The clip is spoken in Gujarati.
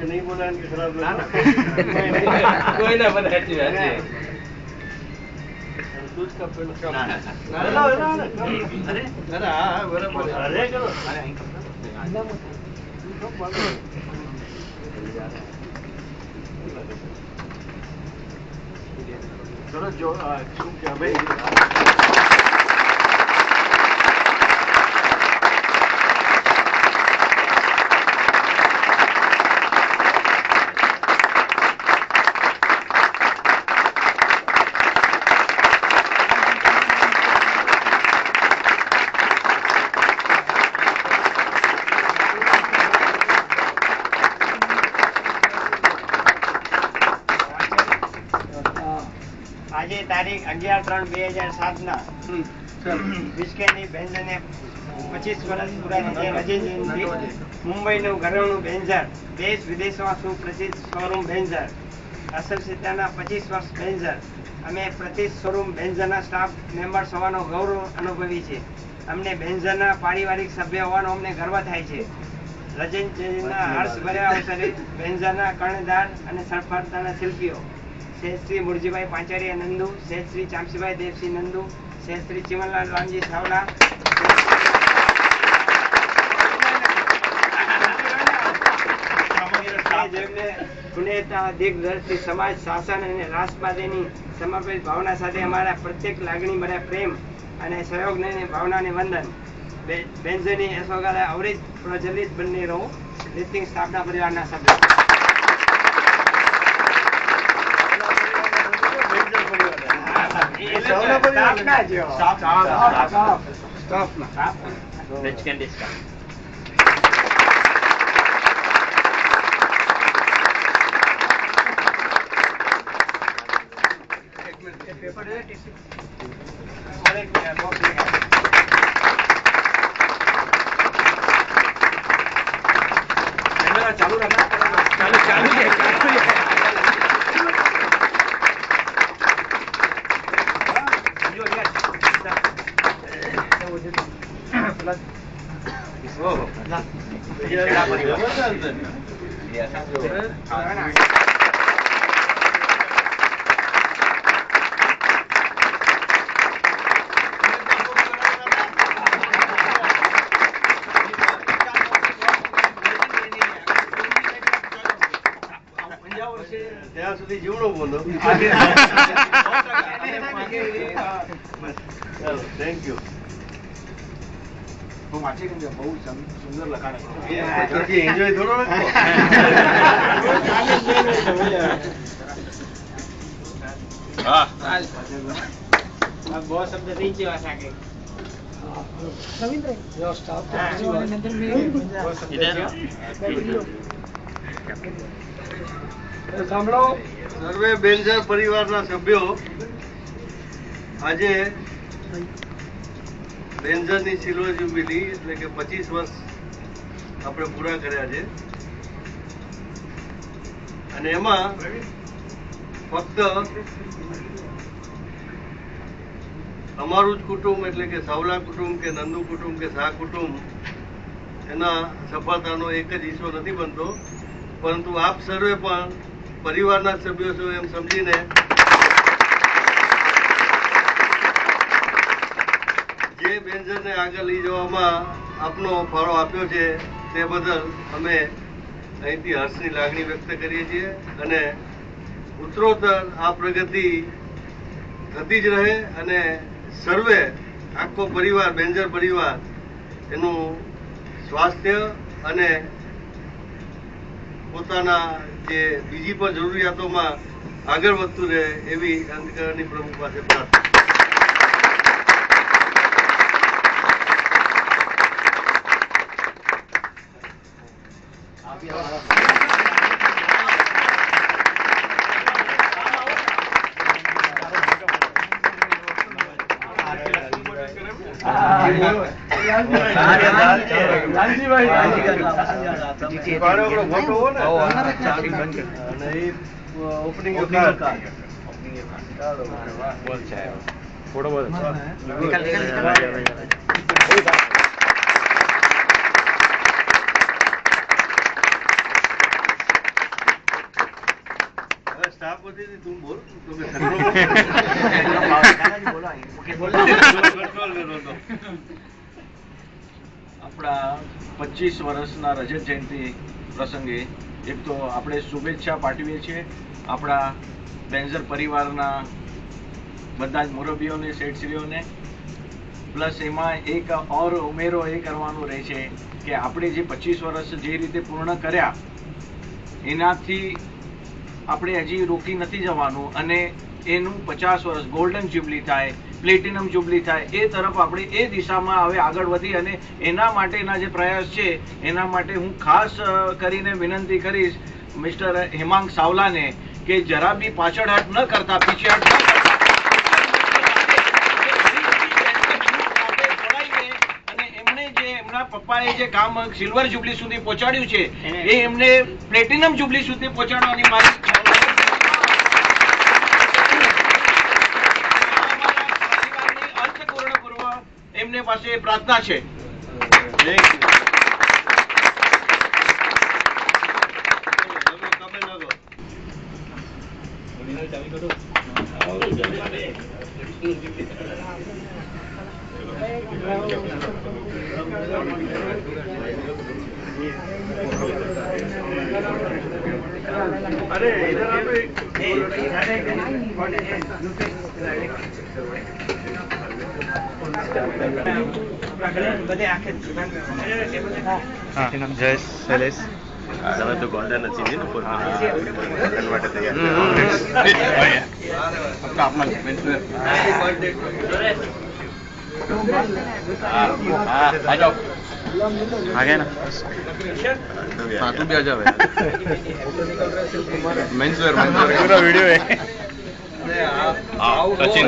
नहीं बोला खराब कोई ना बता दूध का पेड़ चलो जो भाई આજે તારીખ 11/3/2007 વિસ્કેની બેન્ઝરને 25 વર્ષ પૂરા થયા. રજત જયંતિ મુંબઈનું ઘરેણું બેન્ઝર, દેશ વિદેશમાં સુપ્રસિદ્ધ શોરૂમ બેન્ઝર, અસફસિતાના 25 વર્ષ બેન્ઝર. અમે પ્રતિ શોરૂમ બેન્ઝરના સ્ટાફ મેમ્બર્સ હોવાનો ગૌરવ અનુભવી છે. અમને બેન્ઝરના પારિવારિક સભ્ય હોવાનો અમને ગર્વ થાય છે. રજત જયંતિના હર્ષભર્યા અવસરે બેન્ઝરના કર્ણધાર અને સફળતાના શિલ્પીઓ શ્રી મુરજીભાઈ પાંચારિયા નંદુ, શ્રી ચામસીભાઈ દેવસિંહ નંદુ, શ્રી ચિમનલાલ રામજી સાવલા, જેમને ગુનેતા દિગ્દર્શી સમાજ શાસન અને રાષ્ટ્રવાદીની સમર્પિત ભાવના સાથે અમારા પ્રત્યેક લાગણી ભર્યા પ્રેમ અને સહયોગની ભાવનાને વંદન. બેન્ઝરની યશોગાથા અવરિત પ્રજ્વલિત બની રહો. લિફ્ટિંગ સ્ટાફના પરિવારના સભ્યો. ચાલુ રાખना ચાलू ત્યાં સુધી જીવડો બોલો. Thank you. બહુ સુંદર લખાણ એન્જોય થોડો બહુ શબ્દ થઈ ગયો સાંભળો. સર્વે બેન્ઝર પરિવારના સભ્યો આજે બેન્ઝરની સિલ્વર જ્યુબિલી એટલે કે 25 વર્ષ આપણે પૂરા કર્યા છે અને એમાં ફક્ત અમારું જ કુટુંબ એટલે કે સાવલા કુટુંબ કે નંદુ કુટુંબ કે શાહ કુટુંબ એના સફળતાનો એક જ હિસ્સો નથી બનતો, પરંતુ આપ સર્વે પણ પરિવારના સભ્યો છો એમ સમજીને જે બેન્ઝરને આગળ લઈ જવામાં આપનો ફાળો આપ્યો છે તે બદલ અમે અહીંથી હર્ષની લાગણી વ્યક્ત કરીએ છીએ અને ઉત્તરોત્તર આ પ્રગતિ થતી જ રહે અને સર્વે આખો પરિવાર બેન્ઝર પરિવાર એનું સ્વાસ્થ્ય અને પોતાના જે બીજી પણ જરૂરિયાતોમાં આગળ વધતું રહે એવી અંતકરણની પ્રભુ પાસે પ્રાર્થના. ઓપનિંગ फोटो बहुत अच्छा है। स्टाफ होती थी तुम बोल આપણા 25 વર્ષના રજત જયંતિ પ્રસંગે એક તો આપણે શુભેચ્છા પાઠવીએ છીએ આપણા બેન્ઝર પરિવારના બધા જ મુરબ્બીઓને શેઠશ્રીઓને પ્લસ એમાં એક ઓર ઉમેરો એ કરવાનો રહે છે કે આપણે જે 25 વર્ષ જે રીતે પૂર્ણ કર્યા એનાથી આપણે હજી રોકી નથી જવાનું અને એનું 50 વર્ષ ગોલ્ડન જ્યુબલી થાય પ્લેટિનમ જ્યુબલી થાય એ તરફ આપણે એ દિશામાં હવે આગળ વધી અને એના માટેના જે પ્રયાસ છે એના માટે હું ખાસ કરીને વિનંતી કરીશ મિસ્ટર હેમાંગ સાવલાને કે જરા બી પાછળહટ ન કરતા પીછેહટ ન કરતા અને એમણે જે એમના પપ્પાએ જે કામ સિલ્વર જ્યુબલી સુધી પહોંચાડ્યું છે એ એમને પ્લેટિનમ જ્યુબલી સુધી પહોંચાડવાની મારી એમને પાસે પ્રાર્થના છે. अरे इधर जय शैलेश તમે તો ગોલ્ડન નથી ને ગોલ્ડન માટે તૈયાર आ जाओ आ गया ना हाँ तू भी आ जाओ मेंस वेयर पूरा वीडियो है सचिन